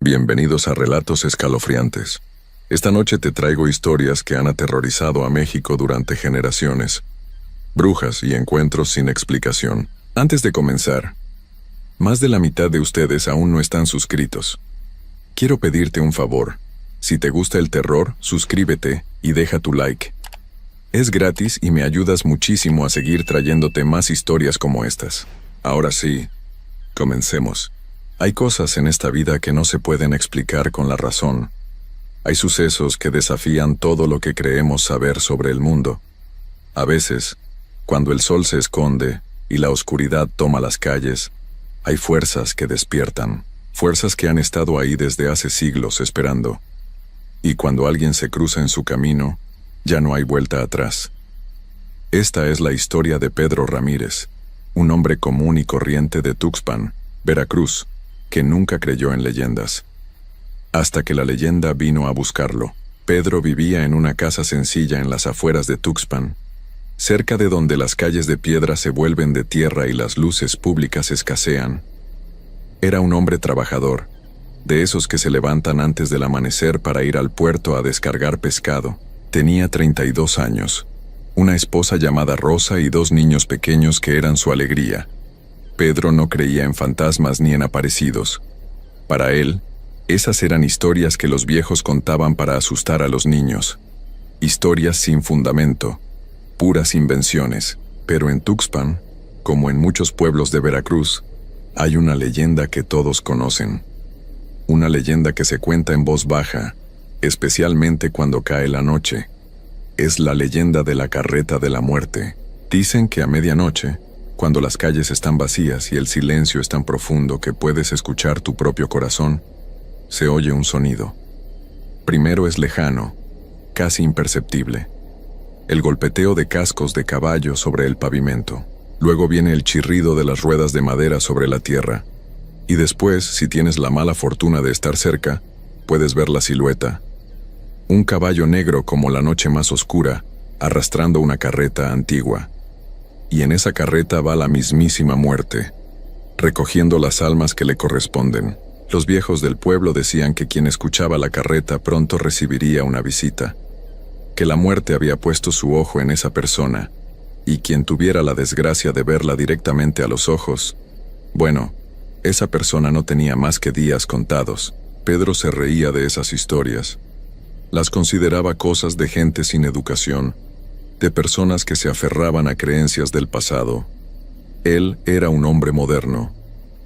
Bienvenidos a Relatos Escalofriantes. Esta noche te traigo historias que han aterrorizado a México durante generaciones. Brujas y encuentros sin explicación. Antes de comenzar, más de la mitad de ustedes aún no están suscritos. Quiero pedirte un favor. Si te gusta el terror, suscríbete y deja tu like. Es gratis y me ayudas muchísimo a seguir trayéndote más historias como estas. Ahora sí, comencemos. Hay cosas en esta vida que no se pueden explicar con la razón. Hay sucesos que desafían todo lo que creemos saber sobre el mundo. A veces, cuando el sol se esconde y la oscuridad toma las calles, hay fuerzas que despiertan, fuerzas que han estado ahí desde hace siglos esperando. Y cuando alguien se cruza en su camino, ya no hay vuelta atrás. Esta es la historia de Pedro Ramírez, un hombre común y corriente de Tuxpan, Veracruz, que nunca creyó en leyendas. Hasta que la leyenda vino a buscarlo. Pedro vivía en una casa sencilla en las afueras de Tuxpan, cerca de donde las calles de piedra se vuelven de tierra y las luces públicas escasean. Era un hombre trabajador, de esos que se levantan antes del amanecer para ir al puerto a descargar pescado. Tenía 32 años, una esposa llamada Rosa y 2 niños pequeños que eran su alegría. Pedro no creía en fantasmas ni en aparecidos. Para él, esas eran historias que los viejos contaban para asustar a los niños. Historias sin fundamento, puras invenciones. Pero en Tuxpan, como en muchos pueblos de Veracruz, hay una leyenda que todos conocen. Una leyenda que se cuenta en voz baja, especialmente cuando cae la noche. Es la leyenda de la carreta de la muerte. Dicen que a medianoche, cuando las calles están vacías y el silencio es tan profundo que puedes escuchar tu propio corazón, se oye un sonido. Primero es lejano, casi imperceptible. El golpeteo de cascos de caballo sobre el pavimento. Luego viene el chirrido de las ruedas de madera sobre la tierra. Y después, si tienes la mala fortuna de estar cerca, puedes ver la silueta. Un caballo negro como la noche más oscura, arrastrando una carreta antigua. Y en esa carreta va la mismísima muerte, recogiendo las almas que le corresponden. Los viejos del pueblo decían que quien escuchaba la carreta pronto recibiría una visita, que la muerte había puesto su ojo en esa persona, y quien tuviera la desgracia de verla directamente a los ojos, bueno, esa persona no tenía más que días contados. Pedro se reía de esas historias. Las consideraba cosas de gente sin educación, de personas que se aferraban a creencias del pasado. Él era un hombre moderno,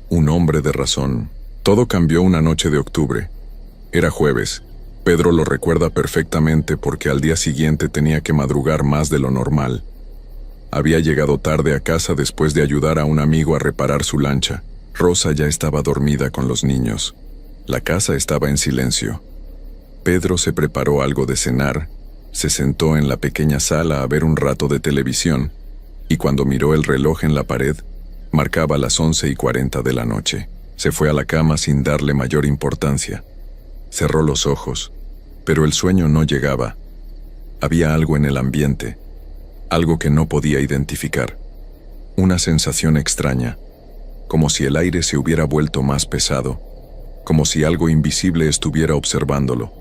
un hombre de razón. Todo cambió una noche de octubre. Era jueves. Pedro lo recuerda perfectamente porque al día siguiente tenía que madrugar más de lo normal. Había llegado tarde a casa después de ayudar a un amigo a reparar su lancha. Rosa ya estaba dormida con los niños. La casa estaba en silencio. Pedro se preparó algo de cenar, se sentó en la pequeña sala a ver un rato de televisión, y cuando miró el reloj en la pared, marcaba las 11:40 de la noche. Se fue a la cama sin darle mayor importancia. Cerró los ojos, pero el sueño no llegaba. Había algo en el ambiente, algo que no podía identificar. Una sensación extraña, como si el aire se hubiera vuelto más pesado, como si algo invisible estuviera observándolo.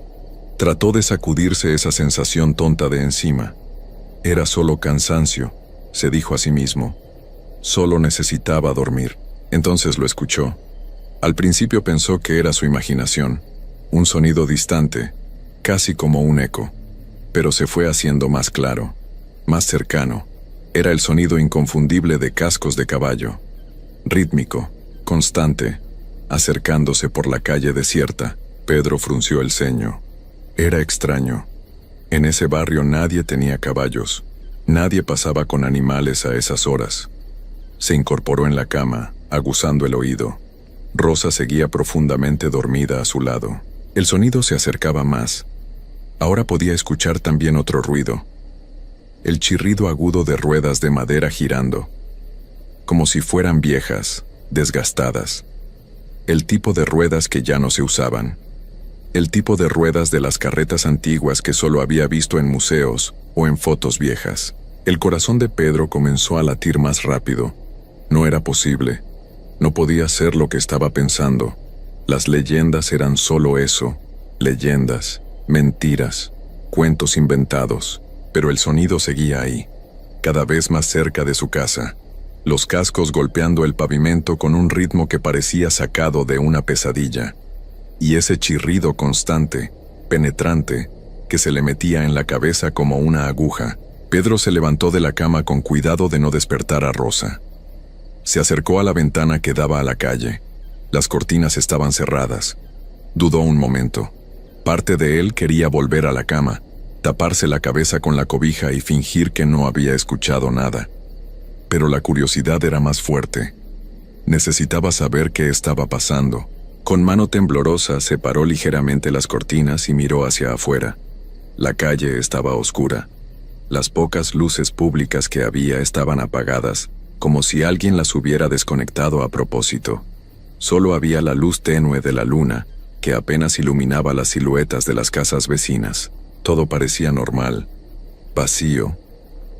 Trató de sacudirse esa sensación tonta de encima. Era solo cansancio, se dijo a sí mismo. Solo necesitaba dormir. Entonces lo escuchó. Al principio pensó que era su imaginación, un sonido distante, casi como un eco. Pero se fue haciendo más claro, más cercano. Era el sonido inconfundible de cascos de caballo. Rítmico, constante, acercándose por la calle desierta. Pedro frunció el ceño. Era extraño. En ese barrio nadie tenía caballos. Nadie pasaba con animales a esas horas. Se incorporó en la cama, aguzando el oído. Rosa seguía profundamente dormida a su lado. El sonido se acercaba más. Ahora podía escuchar también otro ruido. El chirrido agudo de ruedas de madera girando, como si fueran viejas, desgastadas. El tipo de ruedas que ya no se usaban. El tipo de ruedas de las carretas antiguas que solo había visto en museos o en fotos viejas. El corazón de Pedro comenzó a latir más rápido. No era posible. No podía ser lo que estaba pensando. Las leyendas eran solo eso, leyendas, mentiras, cuentos inventados, pero el sonido seguía ahí, cada vez más cerca de su casa, los cascos golpeando el pavimento con un ritmo que parecía sacado de una pesadilla, y ese chirrido constante, penetrante, que se le metía en la cabeza como una aguja. Pedro se levantó de la cama con cuidado de no despertar a Rosa. Se acercó a la ventana que daba a la calle. Las cortinas estaban cerradas. Dudó un momento. Parte de él quería volver a la cama, taparse la cabeza con la cobija y fingir que no había escuchado nada. Pero la curiosidad era más fuerte. Necesitaba saber qué estaba pasando. Con mano temblorosa separó ligeramente las cortinas y miró hacia afuera. La calle estaba oscura. Las pocas luces públicas que había estaban apagadas, como si alguien las hubiera desconectado a propósito. Solo había la luz tenue de la luna, que apenas iluminaba las siluetas de las casas vecinas. Todo parecía normal, vacío,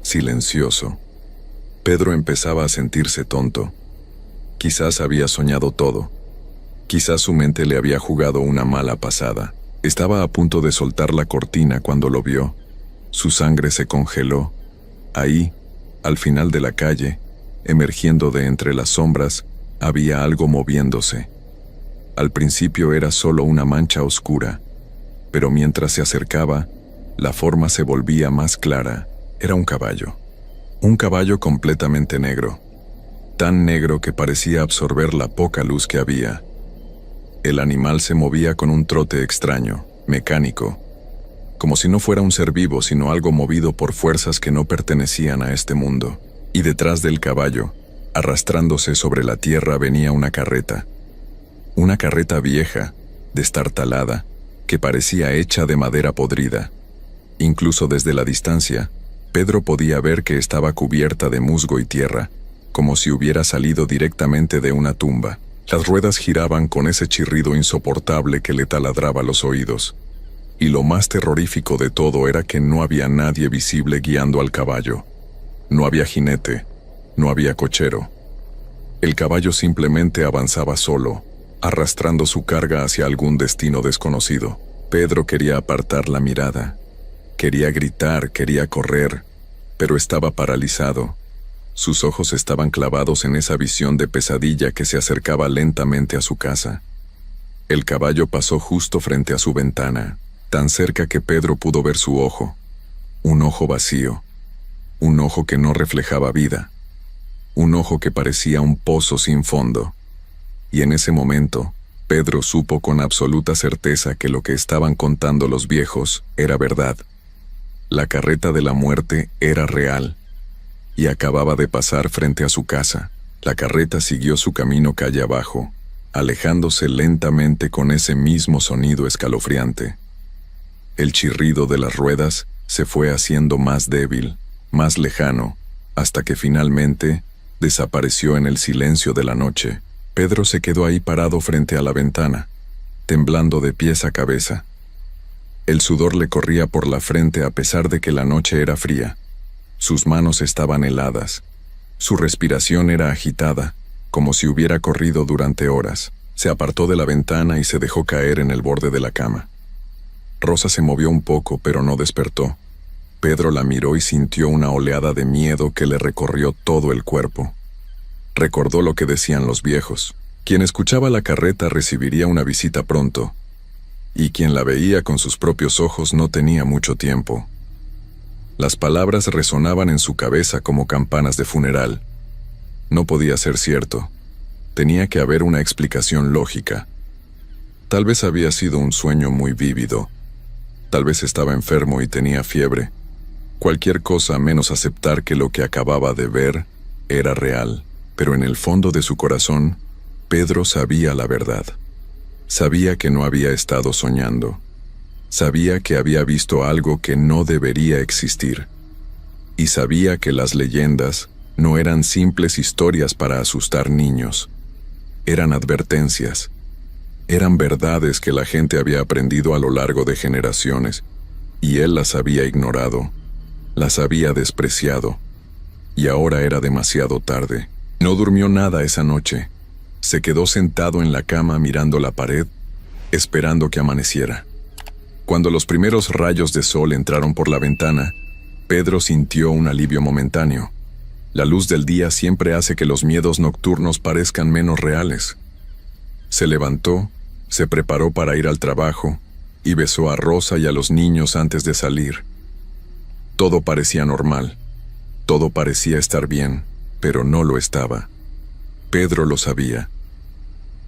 silencioso. Pedro empezaba a sentirse tonto. Quizás había soñado todo. Quizás su mente le había jugado una mala pasada. Estaba a punto de soltar la cortina cuando lo vio. Su sangre se congeló. Ahí, al final de la calle, emergiendo de entre las sombras, había algo moviéndose. Al principio era solo una mancha oscura, pero mientras se acercaba, la forma se volvía más clara. Era un caballo. Un caballo completamente negro. Tan negro que parecía absorber la poca luz que había. El animal se movía con un trote extraño, mecánico, como si no fuera un ser vivo, sino algo movido por fuerzas que no pertenecían a este mundo. Y detrás del caballo, arrastrándose sobre la tierra, venía una carreta. Una carreta vieja, destartalada, que parecía hecha de madera podrida. Incluso desde la distancia, Pedro podía ver que estaba cubierta de musgo y tierra, como si hubiera salido directamente de una tumba. Las ruedas giraban con ese chirrido insoportable que le taladraba los oídos. Y lo más terrorífico de todo era que no había nadie visible guiando al caballo. No había jinete, no había cochero. El caballo simplemente avanzaba solo, arrastrando su carga hacia algún destino desconocido. Pedro quería apartar la mirada. Quería gritar, quería correr, pero estaba paralizado. Sus ojos estaban clavados en esa visión de pesadilla que se acercaba lentamente a su casa. El caballo pasó justo frente a su ventana, tan cerca que Pedro pudo ver su ojo. Un ojo vacío. Un ojo que no reflejaba vida. Un ojo que parecía un pozo sin fondo. Y en ese momento, Pedro supo con absoluta certeza que lo que estaban contando los viejos era verdad. La carreta de la muerte era real. Y acababa de pasar frente a su casa. La carreta siguió su camino calle abajo, alejándose lentamente con ese mismo sonido escalofriante. El chirrido de las ruedas se fue haciendo más débil, más lejano, hasta que finalmente desapareció en el silencio de la noche. Pedro se quedó ahí parado frente a la ventana, temblando de pies a cabeza. El sudor le corría por la frente a pesar de que la noche era fría. Sus manos estaban heladas. Su respiración era agitada, como si hubiera corrido durante horas. Se apartó de la ventana y se dejó caer en el borde de la cama. Rosa se movió un poco, pero no despertó. Pedro la miró y sintió una oleada de miedo que le recorrió todo el cuerpo. Recordó lo que decían los viejos. Quien escuchaba la carreta recibiría una visita pronto, y quien la veía con sus propios ojos no tenía mucho tiempo. Las palabras resonaban en su cabeza como campanas de funeral. No podía ser cierto. Tenía que haber una explicación lógica. Tal vez había sido un sueño muy vívido. Tal vez estaba enfermo y tenía fiebre. Cualquier cosa menos aceptar que lo que acababa de ver era real. Pero en el fondo de su corazón, Pedro sabía la verdad. Sabía que no había estado soñando. Sabía que había visto algo que no debería existir. Y sabía que las leyendas no eran simples historias para asustar niños. Eran advertencias. Eran verdades que la gente había aprendido a lo largo de generaciones, y él las había ignorado, las había despreciado. Y ahora era demasiado tarde. No durmió nada esa noche. Se quedó sentado en la cama mirando la pared, esperando que amaneciera. Cuando los primeros rayos de sol entraron por la ventana, Pedro sintió un alivio momentáneo. La luz del día siempre hace que los miedos nocturnos parezcan menos reales. Se levantó, se preparó para ir al trabajo y besó a Rosa y a los niños antes de salir. Todo parecía normal. Todo parecía estar bien, pero no lo estaba. Pedro lo sabía.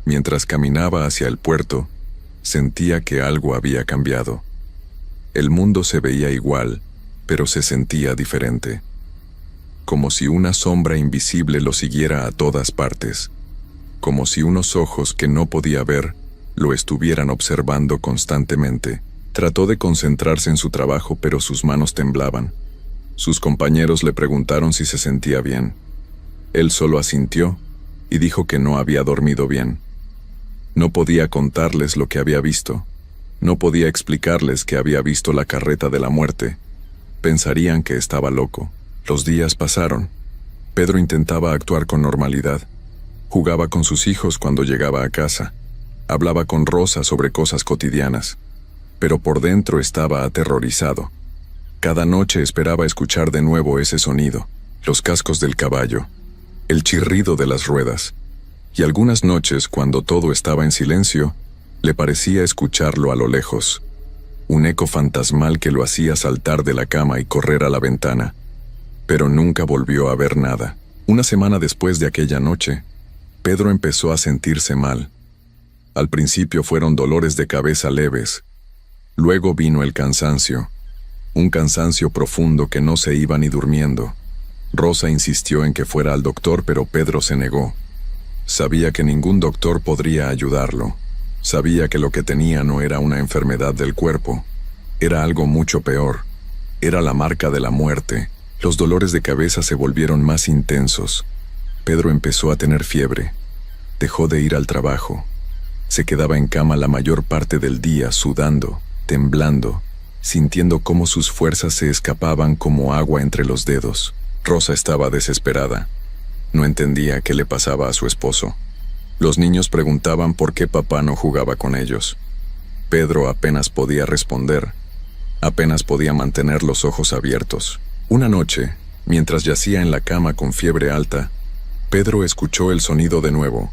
Mientras caminaba hacia el puerto, sentía que algo había cambiado. El mundo se veía igual, pero se sentía diferente. Como si una sombra invisible lo siguiera a todas partes. Como si unos ojos que no podía ver lo estuvieran observando constantemente. Trató de concentrarse en su trabajo, pero sus manos temblaban. Sus compañeros le preguntaron si se sentía bien. Él solo asintió y dijo que no había dormido bien. No podía contarles lo que había visto. No podía explicarles que había visto la carreta de la muerte. Pensarían que estaba loco. Los días pasaron. Pedro intentaba actuar con normalidad. Jugaba con sus hijos cuando llegaba a casa. Hablaba con Rosa sobre cosas cotidianas. Pero por dentro estaba aterrorizado. Cada noche esperaba escuchar de nuevo ese sonido, los cascos del caballo, el chirrido de las ruedas. Y algunas noches, cuando todo estaba en silencio, le parecía escucharlo a lo lejos. Un eco fantasmal que lo hacía saltar de la cama y correr a la ventana. Pero nunca volvió a ver nada. Una semana después de aquella noche, Pedro empezó a sentirse mal. Al principio fueron dolores de cabeza leves. Luego vino el cansancio. Un cansancio profundo que no se iba ni durmiendo. Rosa insistió en que fuera al doctor, pero Pedro se negó. Sabía que ningún doctor podría ayudarlo. Sabía que lo que tenía no era una enfermedad del cuerpo. Era algo mucho peor. Era la marca de la muerte. Los dolores de cabeza se volvieron más intensos. Pedro empezó a tener fiebre. Dejó de ir al trabajo. Se quedaba en cama la mayor parte del día, sudando, temblando, sintiendo cómo sus fuerzas se escapaban como agua entre los dedos. Rosa estaba desesperada. No entendía qué le pasaba a su esposo. Los niños preguntaban por qué papá no jugaba con ellos. Pedro apenas podía responder. Apenas podía mantener los ojos abiertos. Una noche, mientras yacía en la cama con fiebre alta, Pedro escuchó el sonido de nuevo,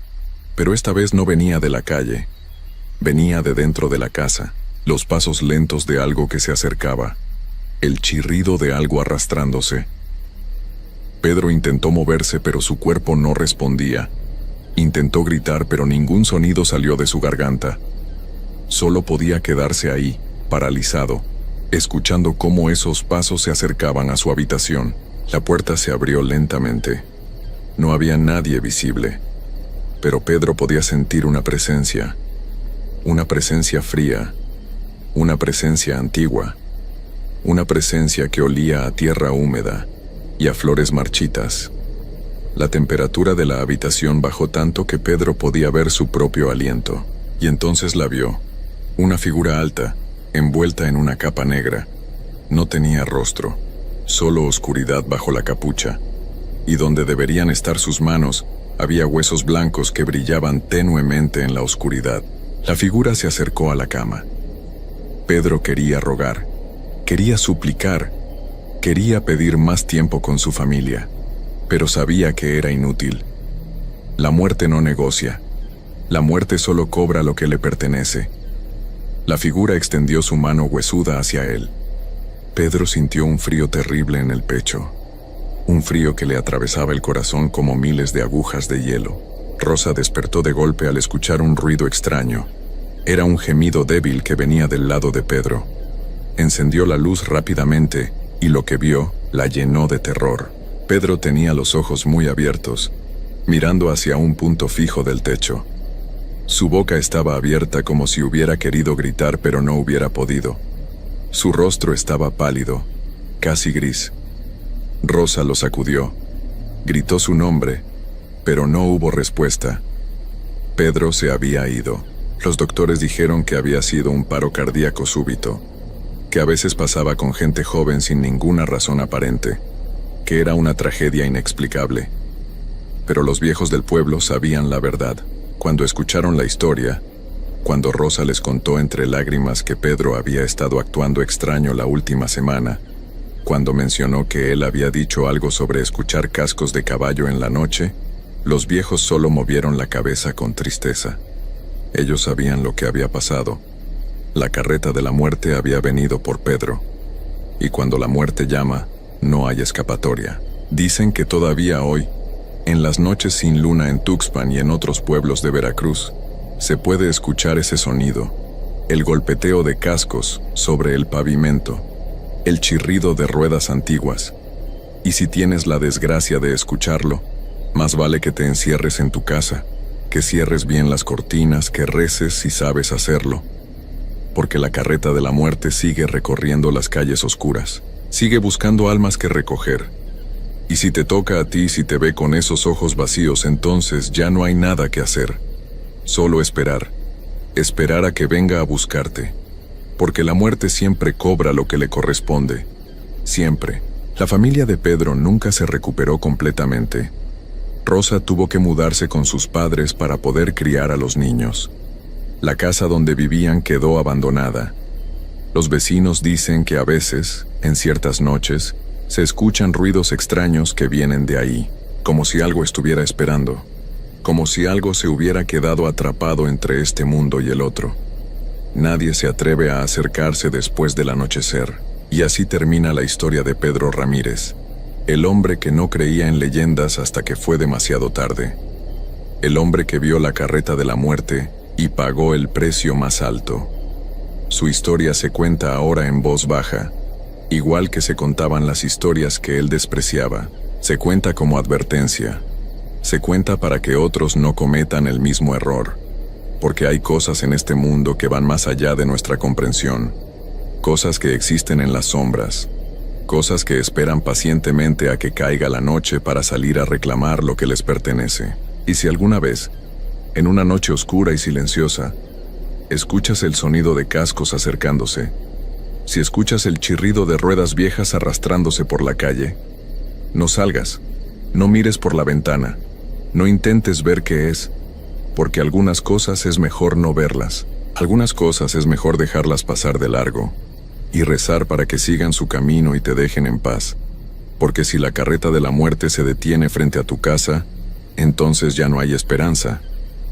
pero esta vez no venía de la calle. Venía de dentro de la casa, los pasos lentos de algo que se acercaba, el chirrido de algo arrastrándose. Pedro intentó moverse, pero su cuerpo no respondía. Intentó gritar, pero ningún sonido salió de su garganta. Solo podía quedarse ahí, paralizado, escuchando cómo esos pasos se acercaban a su habitación. La puerta se abrió lentamente. No había nadie visible, pero Pedro podía sentir una presencia fría, una presencia antigua, una presencia que olía a tierra húmeda y a flores marchitas. La temperatura de la habitación bajó tanto que Pedro podía ver su propio aliento, y entonces la vio. Una figura alta, envuelta en una capa negra. No tenía rostro, solo oscuridad bajo la capucha, y donde deberían estar sus manos, había huesos blancos que brillaban tenuemente en la oscuridad. La figura se acercó a la cama. Pedro quería rogar, quería suplicar, quería pedir más tiempo con su familia, pero sabía que era inútil. La muerte no negocia. La muerte solo cobra lo que le pertenece. La figura extendió su mano huesuda hacia él. Pedro sintió un frío terrible en el pecho. Un frío que le atravesaba el corazón como miles de agujas de hielo. Rosa despertó de golpe al escuchar un ruido extraño. Era un gemido débil que venía del lado de Pedro. Encendió la luz rápidamente y lo que vio la llenó de terror. Pedro tenía los ojos muy abiertos, mirando hacia un punto fijo del techo. Su boca estaba abierta como si hubiera querido gritar, pero no hubiera podido. Su rostro estaba pálido, casi gris. Rosa lo sacudió. Gritó su nombre, pero no hubo respuesta. Pedro se había ido. Los doctores dijeron que había sido un paro cardíaco súbito, que a veces pasaba con gente joven sin ninguna razón aparente, que era una tragedia inexplicable. Pero los viejos del pueblo sabían la verdad. Cuando escucharon la historia, cuando Rosa les contó entre lágrimas que Pedro había estado actuando extraño la última semana, cuando mencionó que él había dicho algo sobre escuchar cascos de caballo en la noche, los viejos solo movieron la cabeza con tristeza. Ellos sabían lo que había pasado. La carreta de la muerte había venido por Pedro. Y cuando la muerte llama, no hay escapatoria. Dicen que todavía hoy, en las noches sin luna en Tuxpan y en otros pueblos de Veracruz, se puede escuchar ese sonido, el golpeteo de cascos sobre el pavimento, el chirrido de ruedas antiguas. Y si tienes la desgracia de escucharlo, más vale que te encierres en tu casa, que cierres bien las cortinas, que reces si sabes hacerlo, porque la carreta de la muerte sigue recorriendo las calles oscuras, sigue buscando almas que recoger. Y si te toca a ti, si te ve con esos ojos vacíos, entonces ya no hay nada que hacer. Solo esperar. Esperar a que venga a buscarte. Porque la muerte siempre cobra lo que le corresponde. Siempre. La familia de Pedro nunca se recuperó completamente. Rosa tuvo que mudarse con sus padres para poder criar a los niños. La casa donde vivían quedó abandonada. Los vecinos dicen que a veces, en ciertas noches, se escuchan ruidos extraños que vienen de ahí, como si algo estuviera esperando, como si algo se hubiera quedado atrapado entre este mundo y el otro. Nadie se atreve a acercarse después del anochecer, y así termina la historia de Pedro Ramírez, el hombre que no creía en leyendas hasta que fue demasiado tarde, el hombre que vio la carreta de la muerte y pagó el precio más alto. Su historia se cuenta ahora en voz baja, igual que se contaban las historias que él despreciaba. Se cuenta como advertencia. Se cuenta para que otros no cometan el mismo error. Porque hay cosas en este mundo que van más allá de nuestra comprensión. Cosas que existen en las sombras. Cosas que esperan pacientemente a que caiga la noche para salir a reclamar lo que les pertenece. Y si alguna vez, en una noche oscura y silenciosa, escuchas el sonido de cascos acercándose, si escuchas el chirrido de ruedas viejas arrastrándose por la calle, no salgas, no mires por la ventana, no intentes ver qué es, porque algunas cosas es mejor no verlas, algunas cosas es mejor dejarlas pasar de largo, y rezar para que sigan su camino y te dejen en paz, porque si la carreta de la muerte se detiene frente a tu casa, entonces ya no hay esperanza.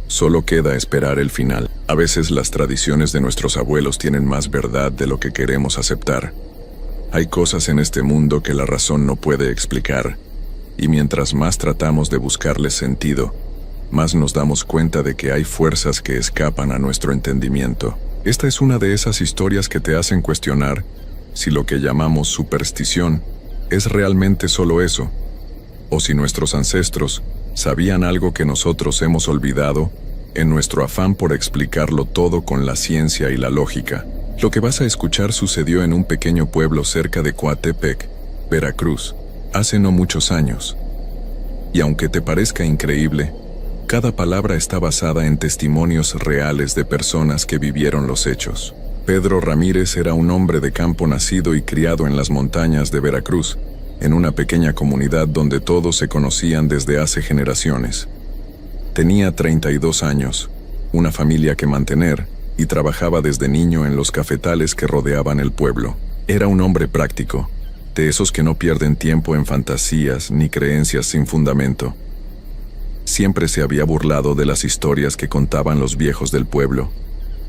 Solo queda esperar el final. A veces las tradiciones de nuestros abuelos tienen más verdad de lo que queremos aceptar. Hay cosas en este mundo que la razón no puede explicar, y mientras más tratamos de buscarles sentido, más nos damos cuenta de que hay fuerzas que escapan a nuestro entendimiento. Esta es una de esas historias que te hacen cuestionar si lo que llamamos superstición es realmente solo eso, o si nuestros ancestros sabían algo que nosotros hemos olvidado en nuestro afán por explicarlo todo con la ciencia y la lógica. Lo que vas a escuchar sucedió en un pequeño pueblo cerca de Coatepec, Veracruz, hace no muchos años. Y aunque te parezca increíble, cada palabra está basada en testimonios reales de personas que vivieron los hechos. Pedro Ramírez era un hombre de campo nacido y criado en las montañas de Veracruz, en una pequeña comunidad donde todos se conocían desde hace generaciones. Tenía 32 años, una familia que mantener, y trabajaba desde niño en los cafetales que rodeaban el pueblo. Era un hombre práctico, de esos que no pierden tiempo en fantasías ni creencias sin fundamento. Siempre se había burlado de las historias que contaban los viejos del pueblo,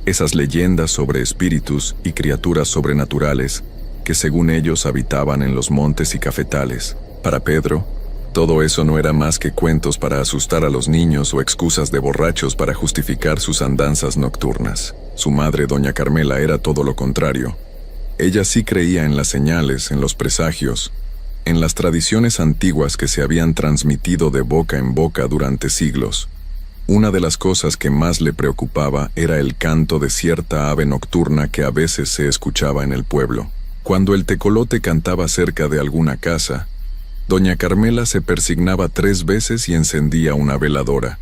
esas leyendas sobre espíritus y criaturas sobrenaturales que según ellos habitaban en los montes y cafetales. Para Pedro, todo eso no era más que cuentos para asustar a los niños o excusas de borrachos para justificar sus andanzas nocturnas. Su madre, doña Carmela, era todo lo contrario. Ella sí creía en las señales, en los presagios, en las tradiciones antiguas que se habían transmitido de boca en boca durante siglos. Una de las cosas que más le preocupaba era el canto de cierta ave nocturna que a veces se escuchaba en el pueblo. Cuando el tecolote cantaba cerca de alguna casa, doña Carmela se persignaba 3 veces y encendía una veladora.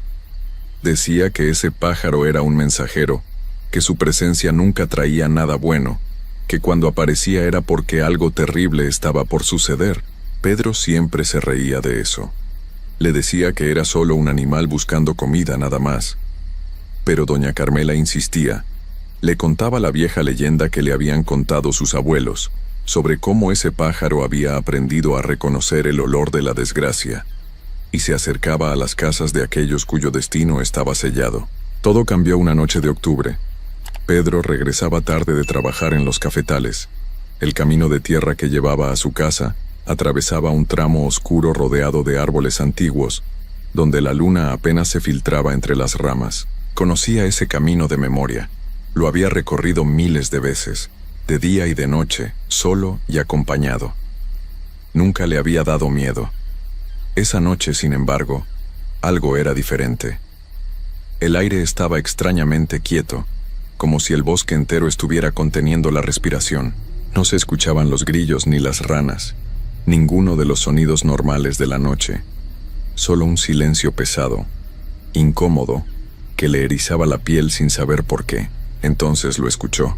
Decía que ese pájaro era un mensajero, que su presencia nunca traía nada bueno, que cuando aparecía era porque algo terrible estaba por suceder. Pedro siempre se reía de eso. Le decía que era solo un animal buscando comida nada más. Pero doña Carmela insistía. Le contaba la vieja leyenda que le habían contado sus abuelos, sobre cómo ese pájaro había aprendido a reconocer el olor de la desgracia, y se acercaba a las casas de aquellos cuyo destino estaba sellado. Todo cambió una noche de octubre. Pedro regresaba tarde de trabajar en los cafetales. El camino de tierra que llevaba a su casa atravesaba un tramo oscuro rodeado de árboles antiguos, donde la luna apenas se filtraba entre las ramas. Conocía ese camino de memoria. Lo había recorrido miles de veces, de día y de noche, solo y acompañado. Nunca le había dado miedo. Esa noche, sin embargo, algo era diferente. El aire estaba extrañamente quieto, como si el bosque entero estuviera conteniendo la respiración. No se escuchaban los grillos ni las ranas, ninguno de los sonidos normales de la noche. Solo un silencio pesado, incómodo, que le erizaba la piel sin saber por qué. Entonces lo escuchó.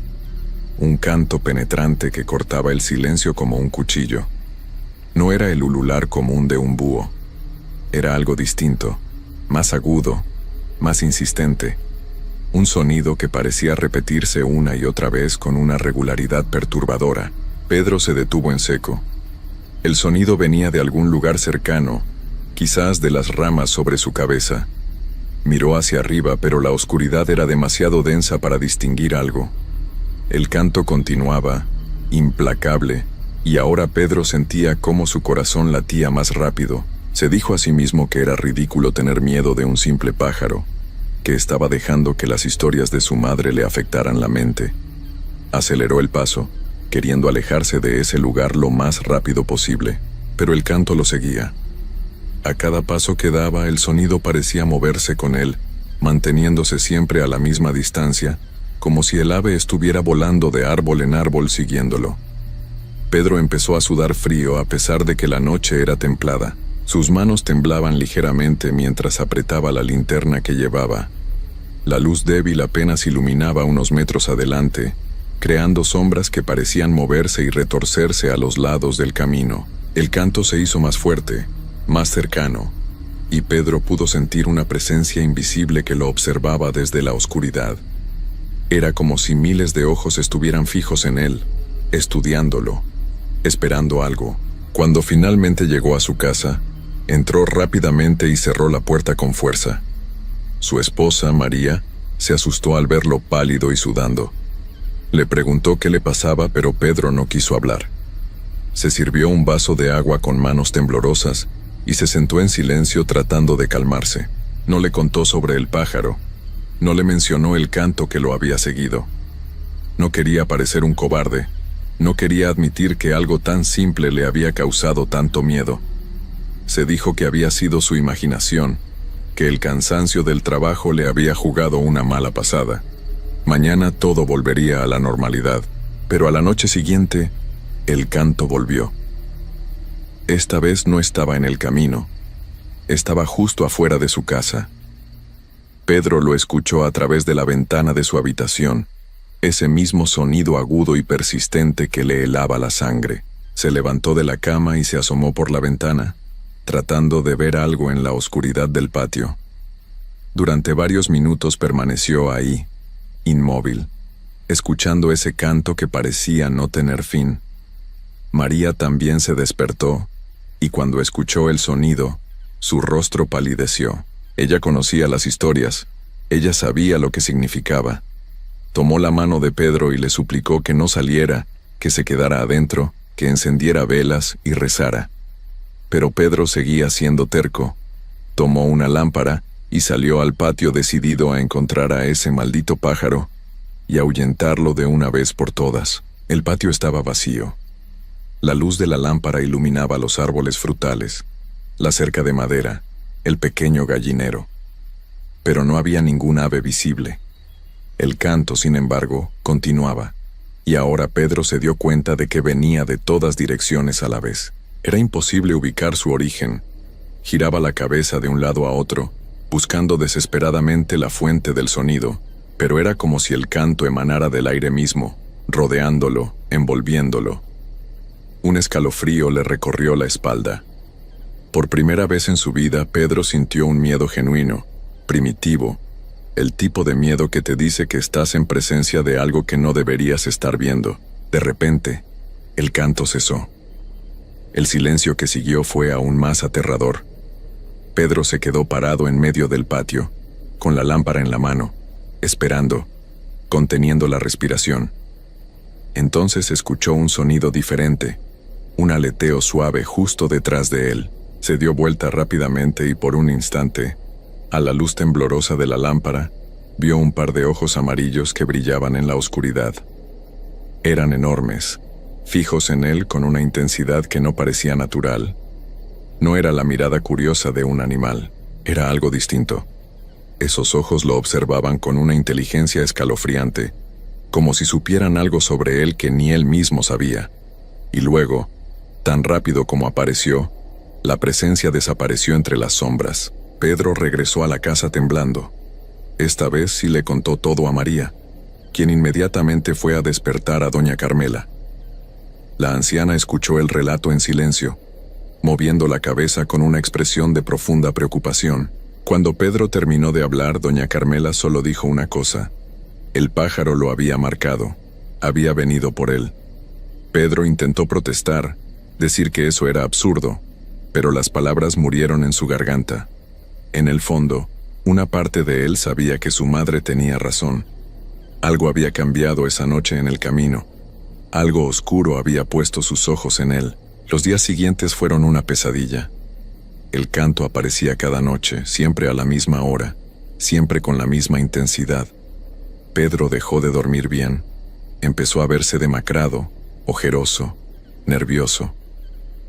Un canto penetrante que cortaba el silencio como un cuchillo. No era el ulular común de un búho. Era algo distinto, más agudo, más insistente. Un sonido que parecía repetirse una y otra vez con una regularidad perturbadora. Pedro se detuvo en seco. El sonido venía de algún lugar cercano, quizás de las ramas sobre su cabeza. Miró hacia arriba, pero la oscuridad era demasiado densa para distinguir algo. El canto continuaba, implacable, y ahora Pedro sentía cómo su corazón latía más rápido. Se dijo a sí mismo que era ridículo tener miedo de un simple pájaro, que estaba dejando que las historias de su madre le afectaran la mente. Aceleró el paso, queriendo alejarse de ese lugar lo más rápido posible, pero el canto lo seguía. A cada paso que daba, el sonido parecía moverse con él, manteniéndose siempre a la misma distancia, como si el ave estuviera volando de árbol en árbol siguiéndolo. Pedro empezó a sudar frío a pesar de que la noche era templada. Sus manos temblaban ligeramente mientras apretaba la linterna que llevaba. La luz débil apenas iluminaba unos metros adelante, creando sombras que parecían moverse y retorcerse a los lados del camino. El canto se hizo más fuerte, más cercano, y Pedro pudo sentir una presencia invisible que lo observaba desde la oscuridad. Era como si miles de ojos estuvieran fijos en él, estudiándolo, esperando algo. Cuando finalmente llegó a su casa, entró rápidamente y cerró la puerta con fuerza. Su esposa, María, se asustó al verlo pálido y sudando. Le preguntó qué le pasaba, pero Pedro no quiso hablar. Se sirvió un vaso de agua con manos temblorosas y se sentó en silencio tratando de calmarse. No le contó sobre el pájaro. No le mencionó el canto que lo había seguido. No quería parecer un cobarde. No quería admitir que algo tan simple le había causado tanto miedo. Se dijo que había sido su imaginación, que el cansancio del trabajo le había jugado una mala pasada. Mañana todo volvería a la normalidad, pero a la noche siguiente, el canto volvió. Esta vez no estaba en el camino. Estaba justo afuera de su casa. Pedro lo escuchó a través de la ventana de su habitación, ese mismo sonido agudo y persistente que le helaba la sangre. Se levantó de la cama y se asomó por la ventana, tratando de ver algo en la oscuridad del patio. Durante varios minutos permaneció ahí, inmóvil, escuchando ese canto que parecía no tener fin. María también se despertó, y cuando escuchó el sonido, su rostro palideció. Ella conocía las historias, ella sabía lo que significaba. Tomó la mano de Pedro y le suplicó que no saliera, que se quedara adentro, que encendiera velas y rezara. Pero Pedro seguía siendo terco. Tomó una lámpara y salió al patio decidido a encontrar a ese maldito pájaro y ahuyentarlo de una vez por todas. El patio estaba vacío. La luz de la lámpara iluminaba los árboles frutales, la cerca de madera, el pequeño gallinero. Pero no había ningún ave visible. El canto, sin embargo, continuaba, y ahora Pedro se dio cuenta de que venía de todas direcciones a la vez. Era imposible ubicar su origen. Giraba la cabeza de un lado a otro, buscando desesperadamente la fuente del sonido, pero era como si el canto emanara del aire mismo, rodeándolo, envolviéndolo. Un escalofrío le recorrió la espalda. Por primera vez en su vida, Pedro sintió un miedo genuino, primitivo, el tipo de miedo que te dice que estás en presencia de algo que no deberías estar viendo. De repente, el canto cesó. El silencio que siguió fue aún más aterrador. Pedro se quedó parado en medio del patio, con la lámpara en la mano, esperando, conteniendo la respiración. Entonces escuchó un sonido diferente, un aleteo suave justo detrás de él. Se dio vuelta rápidamente y por un instante, a la luz temblorosa de la lámpara, vio un par de ojos amarillos que brillaban en la oscuridad. Eran enormes, fijos en él con una intensidad que no parecía natural. No era la mirada curiosa de un animal, era algo distinto. Esos ojos lo observaban con una inteligencia escalofriante, como si supieran algo sobre él que ni él mismo sabía. Y luego, tan rápido como apareció, la presencia desapareció entre las sombras. Pedro regresó a la casa temblando. Esta vez sí le contó todo a María, quien inmediatamente fue a despertar a doña Carmela. La anciana escuchó el relato en silencio, moviendo la cabeza con una expresión de profunda preocupación. Cuando Pedro terminó de hablar, doña Carmela solo dijo una cosa: el pájaro lo había marcado, había venido por él. Pedro intentó protestar, decir que eso era absurdo, pero las palabras murieron en su garganta. En el fondo, una parte de él sabía que su madre tenía razón. Algo había cambiado esa noche en el camino. Algo oscuro había puesto sus ojos en él. Los días siguientes fueron una pesadilla. El canto aparecía cada noche, siempre a la misma hora, siempre con la misma intensidad. Pedro dejó de dormir bien. Empezó a verse demacrado, ojeroso, nervioso.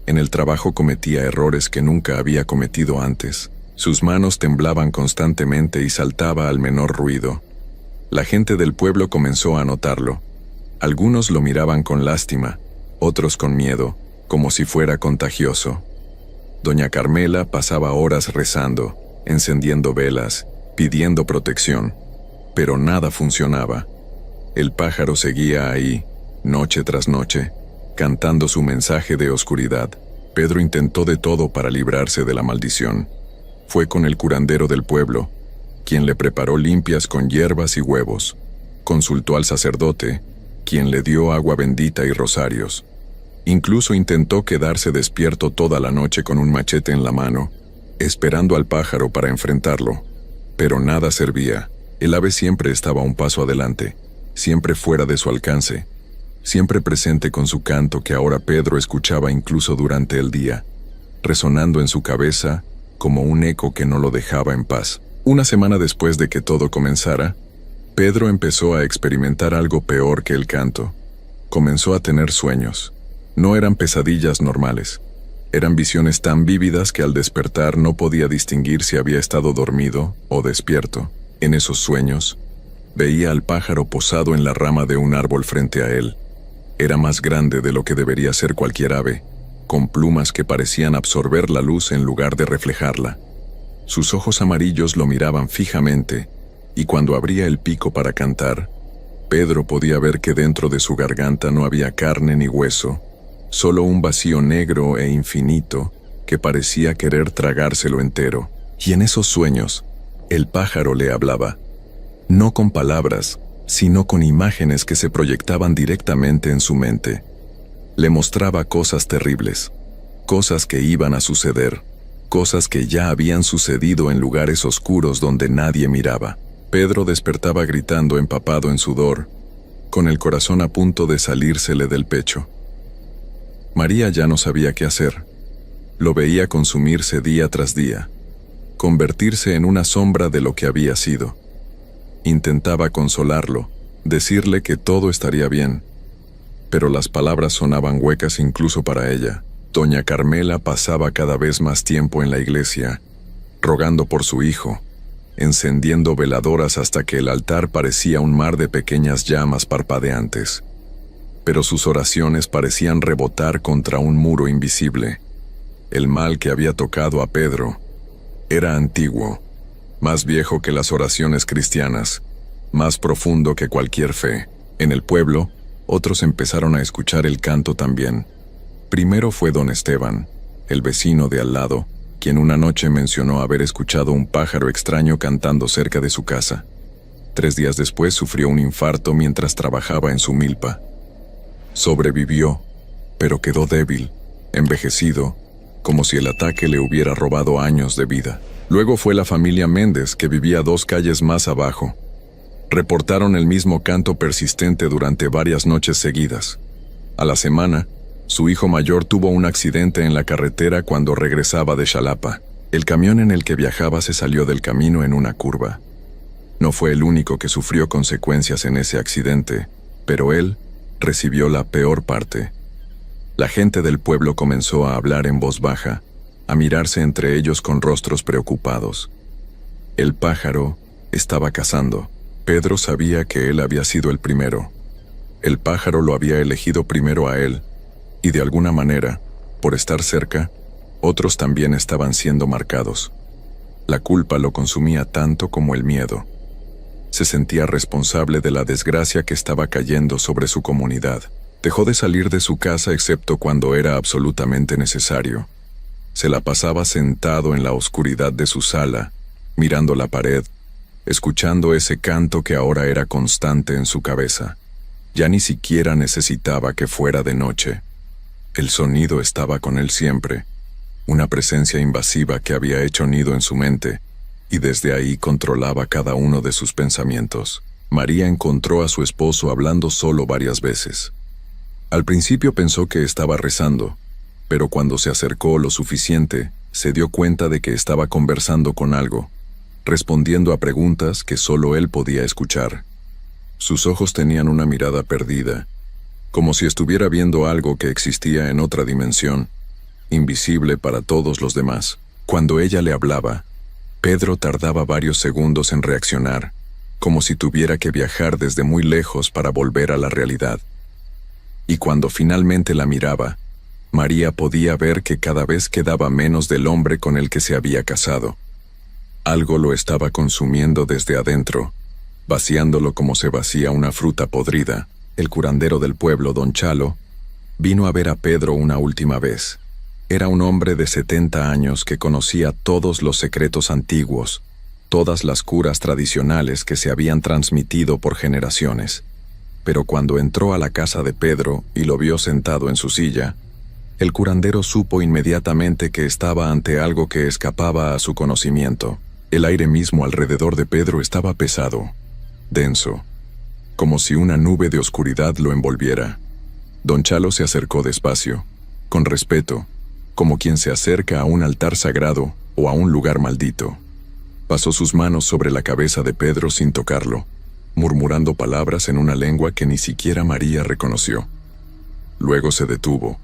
En el trabajo cometía errores que nunca había cometido antes. Sus manos temblaban constantemente y saltaba al menor ruido. La gente del pueblo comenzó a notarlo. Algunos lo miraban con lástima, otros con miedo, como si fuera contagioso. Doña Carmela pasaba horas rezando, encendiendo velas, pidiendo protección, pero nada funcionaba. El pájaro seguía ahí, noche tras noche, cantando su mensaje de oscuridad. Pedro intentó de todo para librarse de la maldición. Fue con el curandero del pueblo, quien le preparó limpias con hierbas y huevos. Consultó al sacerdote, quien le dio agua bendita y rosarios. Incluso intentó quedarse despierto toda la noche con un machete en la mano, esperando al pájaro para enfrentarlo. Pero nada servía. El ave siempre estaba un paso adelante, siempre fuera de su alcance, siempre presente con su canto que ahora Pedro escuchaba incluso durante el día, resonando en su cabeza como un eco que no lo dejaba en paz. Una semana después de que todo comenzara, Pedro empezó a experimentar algo peor que el canto. Comenzó a tener sueños. No eran pesadillas normales. Eran visiones tan vívidas que al despertar no podía distinguir si había estado dormido o despierto. En esos sueños, veía al pájaro posado en la rama de un árbol frente a él. Era más grande de lo que debería ser cualquier ave, con plumas que parecían absorber la luz en lugar de reflejarla. Sus ojos amarillos lo miraban fijamente, y cuando abría el pico para cantar, Pedro podía ver que dentro de su garganta no había carne ni hueso, solo un vacío negro e infinito que parecía querer tragárselo entero. Y en esos sueños, el pájaro le hablaba, no con palabras, sino con imágenes que se proyectaban directamente en su mente. Le mostraba cosas terribles, cosas que iban a suceder, cosas que ya habían sucedido en lugares oscuros donde nadie miraba. Pedro despertaba gritando, empapado en sudor, con el corazón a punto de salírsele del pecho. María ya no sabía qué hacer. Lo veía consumirse día tras día, convertirse en una sombra de lo que había sido. Intentaba consolarlo, decirle que todo estaría bien, pero las palabras sonaban huecas incluso para ella. Doña Carmela pasaba cada vez más tiempo en la iglesia, rogando por su hijo, encendiendo veladoras hasta que el altar parecía un mar de pequeñas llamas parpadeantes. Pero sus oraciones parecían rebotar contra un muro invisible. El mal que había tocado a Pedro era antiguo, más viejo que las oraciones cristianas, más profundo que cualquier fe. En el pueblo, otros empezaron a escuchar el canto también. Primero fue don Esteban, el vecino de al lado, quien una noche mencionó haber escuchado un pájaro extraño cantando cerca de su casa. 3 días después sufrió un infarto mientras trabajaba en su milpa. Sobrevivió, pero quedó débil, envejecido, como si el ataque le hubiera robado años de vida. Luego fue la familia Méndez, que vivía 2 calles más abajo. Reportaron el mismo canto persistente durante varias noches seguidas. A la semana, su hijo mayor tuvo un accidente en la carretera cuando regresaba de Xalapa. El camión en el que viajaba se salió del camino en una curva. No fue el único que sufrió consecuencias en ese accidente, pero él recibió la peor parte. La gente del pueblo comenzó a hablar en voz baja, a mirarse entre ellos con rostros preocupados. El pájaro estaba cazando. Pedro sabía que él había sido el primero. El pájaro lo había elegido primero a él, y de alguna manera, por estar cerca, otros también estaban siendo marcados. La culpa lo consumía tanto como el miedo. Se sentía responsable de la desgracia que estaba cayendo sobre su comunidad. Dejó de salir de su casa excepto cuando era absolutamente necesario. Se la pasaba sentado en la oscuridad de su sala, mirando la pared, escuchando ese canto que ahora era constante en su cabeza. Ya ni siquiera necesitaba que fuera de noche. El sonido estaba con él siempre, una presencia invasiva que había hecho nido en su mente, y desde ahí controlaba cada uno de sus pensamientos. María encontró a su esposo hablando solo varias veces. Al principio pensó que estaba rezando, pero cuando se acercó lo suficiente, se dio cuenta de que estaba conversando con algo, respondiendo a preguntas que solo él podía escuchar. Sus ojos tenían una mirada perdida, como si estuviera viendo algo que existía en otra dimensión, invisible para todos los demás. Cuando ella le hablaba, Pedro tardaba varios segundos en reaccionar, como si tuviera que viajar desde muy lejos para volver a la realidad. Y cuando finalmente la miraba, María podía ver que cada vez quedaba menos del hombre con el que se había casado. Algo lo estaba consumiendo desde adentro, vaciándolo como se vacía una fruta podrida. El curandero del pueblo, don Chalo, vino a ver a Pedro una última vez. Era un hombre de 70 años que conocía todos los secretos antiguos, todas las curas tradicionales que se habían transmitido por generaciones. Pero cuando entró a la casa de Pedro y lo vio sentado en su silla, el curandero supo inmediatamente que estaba ante algo que escapaba a su conocimiento. El aire mismo alrededor de Pedro estaba pesado, denso, como si una nube de oscuridad lo envolviera. Don Chalo se acercó despacio, con respeto, como quien se acerca a un altar sagrado o a un lugar maldito. Pasó sus manos sobre la cabeza de Pedro sin tocarlo, murmurando palabras en una lengua que ni siquiera María reconoció. Luego se detuvo,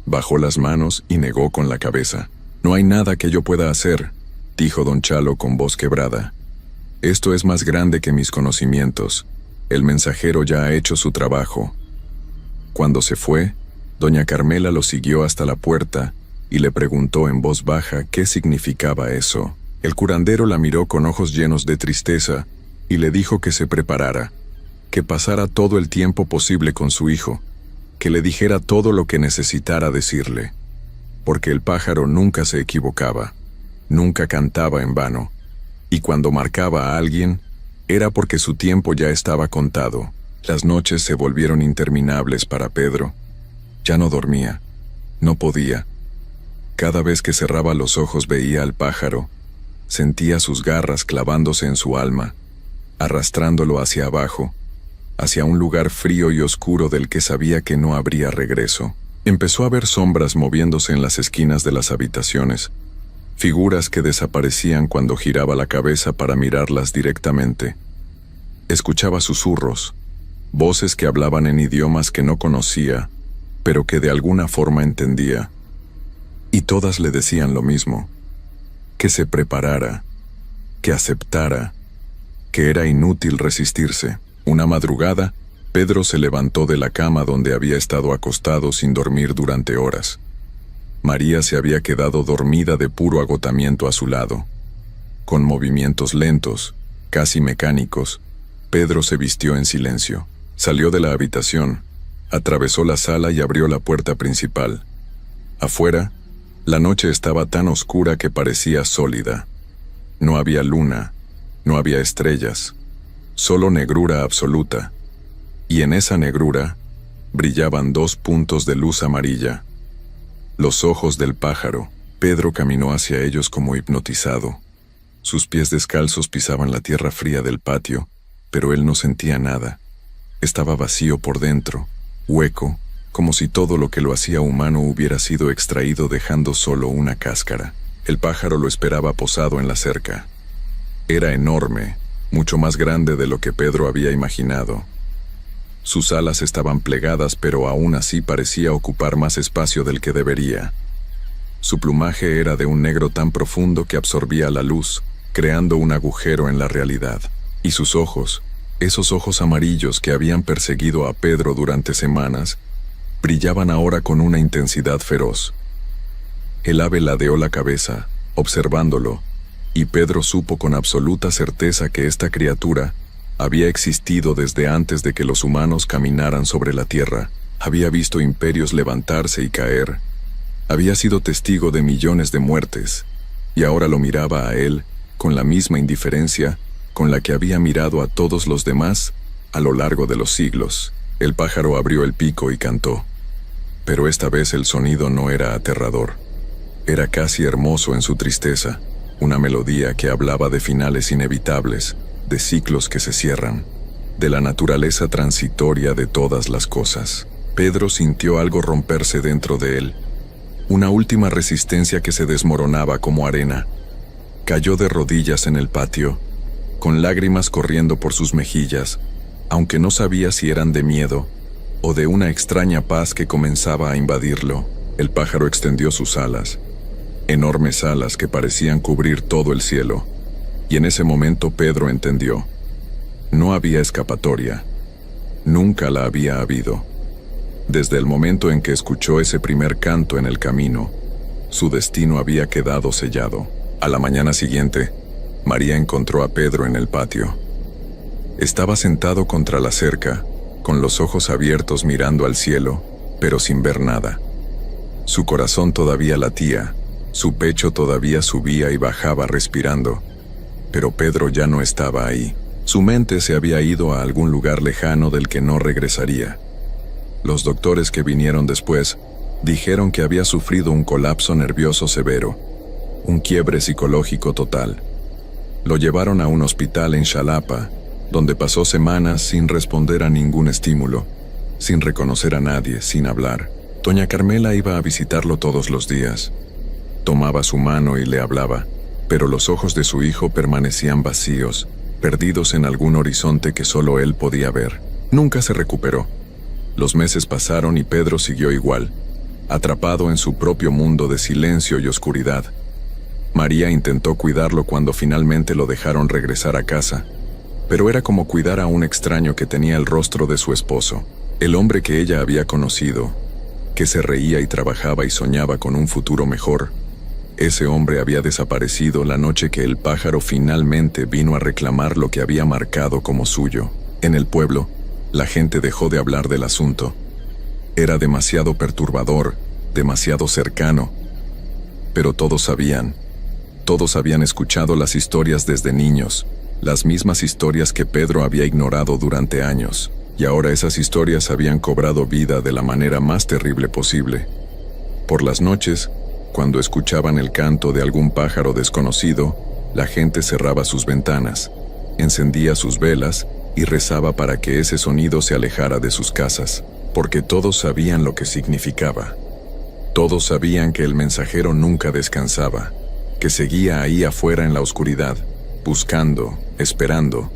bajó las manos y negó con la cabeza. «No hay nada que yo pueda hacer», dijo don Chalo con voz quebrada. «Esto es más grande que mis conocimientos. El mensajero ya ha hecho su trabajo». Cuando se fue, doña Carmela lo siguió hasta la puerta y le preguntó en voz baja qué significaba eso. El curandero la miró con ojos llenos de tristeza y le dijo que se preparara, que pasara todo el tiempo posible con su hijo, que le dijera todo lo que necesitara decirle, porque el pájaro nunca se equivocaba, nunca cantaba en vano, y cuando marcaba a alguien, era porque su tiempo ya estaba contado. Las noches se volvieron interminables para Pedro. Ya no dormía, no podía. Cada vez que cerraba los ojos veía al pájaro, sentía sus garras clavándose en su alma, arrastrándolo hacia abajo, hacia un lugar frío y oscuro del que sabía que no habría regreso. Empezó a ver sombras moviéndose en las esquinas de las habitaciones, figuras que desaparecían cuando giraba la cabeza para mirarlas directamente. Escuchaba susurros, voces que hablaban en idiomas que no conocía, pero que de alguna forma entendía. Y todas le decían lo mismo, que se preparara, que aceptara, que era inútil resistirse. Una madrugada, Pedro se levantó de la cama donde había estado acostado sin dormir durante horas. María se había quedado dormida de puro agotamiento a su lado. Con movimientos lentos, casi mecánicos, Pedro se vistió en silencio. Salió de la habitación, atravesó la sala y abrió la puerta principal. Afuera, La noche estaba tan oscura que parecía sólida. No había luna, no había estrellas, solo negrura absoluta. Y en esa negrura brillaban 2 puntos de luz amarilla. Los ojos del pájaro. Pedro caminó hacia ellos como hipnotizado. Sus pies descalzos pisaban la tierra fría del patio, pero él no sentía nada. Estaba vacío por dentro, hueco, como si todo lo que lo hacía humano hubiera sido extraído dejando solo una cáscara. El pájaro lo esperaba posado en la cerca. Era enorme, mucho más grande de lo que Pedro había imaginado. Sus alas estaban plegadas, pero aún así parecía ocupar más espacio del que debería. Su plumaje era de un negro tan profundo que absorbía la luz, creando un agujero en la realidad. Y sus ojos, esos ojos amarillos que habían perseguido a Pedro durante semanas, brillaban ahora con una intensidad feroz. El ave ladeó la cabeza, observándolo, y Pedro supo con absoluta certeza que esta criatura había existido desde antes de que los humanos caminaran sobre la tierra. Había visto imperios levantarse y caer. Había sido testigo de millones de muertes, y ahora lo miraba a él con la misma indiferencia con la que había mirado a todos los demás a lo largo de los siglos. El pájaro abrió el pico y cantó. Pero esta vez el sonido no era aterrador. Era casi hermoso en su tristeza, una melodía que hablaba de finales inevitables, de ciclos que se cierran, de la naturaleza transitoria de todas las cosas. Pedro sintió algo romperse dentro de él, una última resistencia que se desmoronaba como arena. Cayó de rodillas en el patio, con lágrimas corriendo por sus mejillas, aunque no sabía si eran de miedo o de una extraña paz que comenzaba a invadirlo. El pájaro extendió sus alas, enormes alas que parecían cubrir todo el cielo, y en ese momento Pedro entendió. No había escapatoria. Nunca la había habido. Desde el momento en que escuchó ese primer canto en el camino, su destino había quedado sellado. A la mañana siguiente, María encontró a Pedro en el patio. Estaba sentado contra la cerca, con los ojos abiertos mirando al cielo, pero sin ver nada. Su corazón todavía latía, su pecho todavía subía y bajaba respirando, pero Pedro ya no estaba ahí. Su mente se había ido a algún lugar lejano del que no regresaría. Los doctores que vinieron después dijeron que había sufrido un colapso nervioso severo, un quiebre psicológico total. Lo llevaron a un hospital en Xalapa, donde pasó semanas sin responder a ningún estímulo, sin reconocer a nadie, sin hablar. Doña Carmela iba a visitarlo todos los días. Tomaba su mano y le hablaba, pero los ojos de su hijo permanecían vacíos, perdidos en algún horizonte que solo él podía ver. Nunca se recuperó. Los meses pasaron y Pedro siguió igual, atrapado en su propio mundo de silencio y oscuridad. María intentó cuidarlo cuando finalmente lo dejaron regresar a casa, pero era como cuidar a un extraño que tenía el rostro de su esposo, el hombre que ella había conocido, que se reía y trabajaba y soñaba con un futuro mejor. Ese hombre había desaparecido la noche que el pájaro finalmente vino a reclamar lo que había marcado como suyo. En el pueblo, la gente dejó de hablar del asunto. Era demasiado perturbador, demasiado cercano. Pero todos habían escuchado las historias desde niños, las mismas historias que Pedro había ignorado durante años, y ahora esas historias habían cobrado vida de la manera más terrible posible. Por las noches, cuando escuchaban el canto de algún pájaro desconocido, la gente cerraba sus ventanas, encendía sus velas y rezaba para que ese sonido se alejara de sus casas, porque todos sabían lo que significaba. Todos sabían que el mensajero nunca descansaba, que seguía ahí afuera en la oscuridad, buscando, esperando,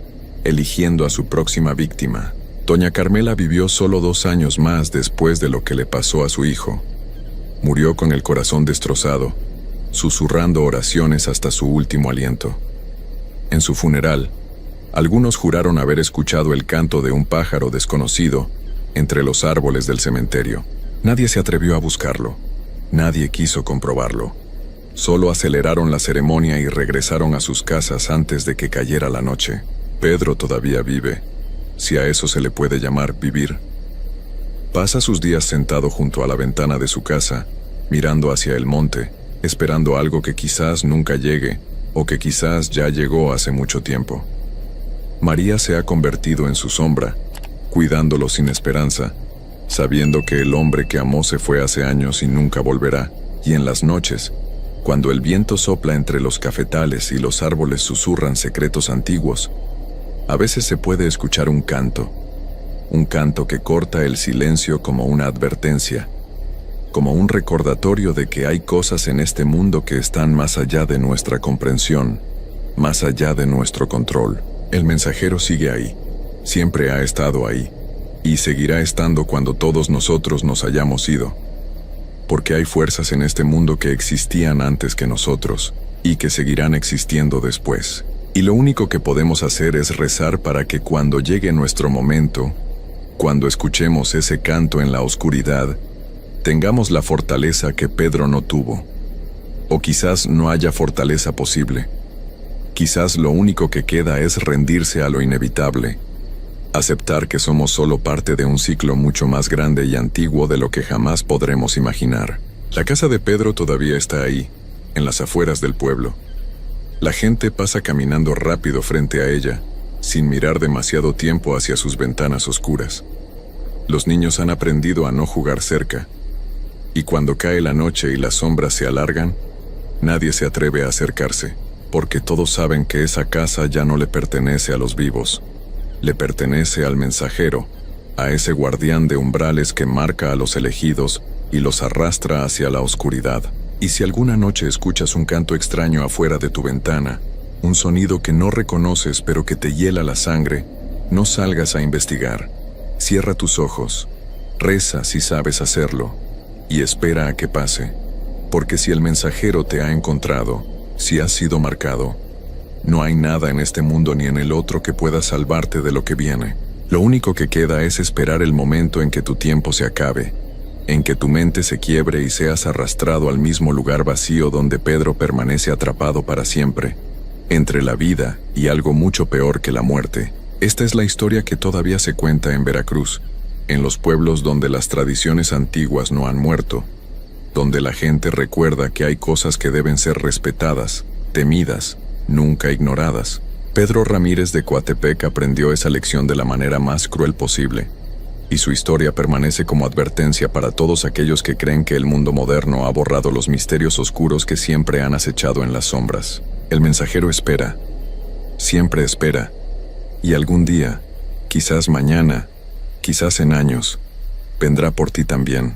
eligiendo a su próxima víctima. Doña Carmela vivió solo 2 años más después de lo que le pasó a su hijo. Murió con el corazón destrozado, susurrando oraciones hasta su último aliento. En su funeral, algunos juraron haber escuchado el canto de un pájaro desconocido entre los árboles del cementerio. Nadie se atrevió a buscarlo. Nadie quiso comprobarlo. Solo aceleraron la ceremonia y regresaron a sus casas antes de que cayera la noche. Pedro todavía vive, si a eso se le puede llamar vivir. Pasa sus días sentado junto a la ventana de su casa, mirando hacia el monte, esperando algo que quizás nunca llegue, o que quizás ya llegó hace mucho tiempo. María se ha convertido en su sombra, cuidándolo sin esperanza, sabiendo que el hombre que amó se fue hace años y nunca volverá, y en las noches, cuando el viento sopla entre los cafetales y los árboles susurran secretos antiguos, a veces se puede escuchar un canto que corta el silencio como una advertencia, como un recordatorio de que hay cosas en este mundo que están más allá de nuestra comprensión, más allá de nuestro control. El mensajero sigue ahí, siempre ha estado ahí, y seguirá estando cuando todos nosotros nos hayamos ido. Porque hay fuerzas en este mundo que existían antes que nosotros, y que seguirán existiendo después. Y lo único que podemos hacer es rezar para que cuando llegue nuestro momento, cuando escuchemos ese canto en la oscuridad, tengamos la fortaleza que Pedro no tuvo. O quizás no haya fortaleza posible. Quizás lo único que queda es rendirse a lo inevitable, aceptar que somos solo parte de un ciclo mucho más grande y antiguo de lo que jamás podremos imaginar. La casa de Pedro todavía está ahí, en las afueras del pueblo. La gente pasa caminando rápido frente a ella, sin mirar demasiado tiempo hacia sus ventanas oscuras. Los niños han aprendido a no jugar cerca, y cuando cae la noche y las sombras se alargan, nadie se atreve a acercarse, porque todos saben que esa casa ya no le pertenece a los vivos. Le pertenece al mensajero, a ese guardián de umbrales que marca a los elegidos y los arrastra hacia la oscuridad. Y si alguna noche escuchas un canto extraño afuera de tu ventana, un sonido que no reconoces pero que te hiela la sangre, no salgas a investigar. Cierra tus ojos, reza si sabes hacerlo, y espera a que pase. Porque si el mensajero te ha encontrado, si has sido marcado, no hay nada en este mundo ni en el otro que pueda salvarte de lo que viene. Lo único que queda es esperar el momento en que tu tiempo se acabe, en que tu mente se quiebre y seas arrastrado al mismo lugar vacío donde Pedro permanece atrapado para siempre, entre la vida y algo mucho peor que la muerte. Esta es la historia que todavía se cuenta en Veracruz, en los pueblos donde las tradiciones antiguas no han muerto, donde la gente recuerda que hay cosas que deben ser respetadas, temidas, nunca ignoradas. Pedro Ramírez de Coatepec aprendió esa lección de la manera más cruel posible, y su historia permanece como advertencia para todos aquellos que creen que el mundo moderno ha borrado los misterios oscuros que siempre han acechado en las sombras. El mensajero espera, siempre espera, y algún día, quizás mañana, quizás en años, vendrá por ti también.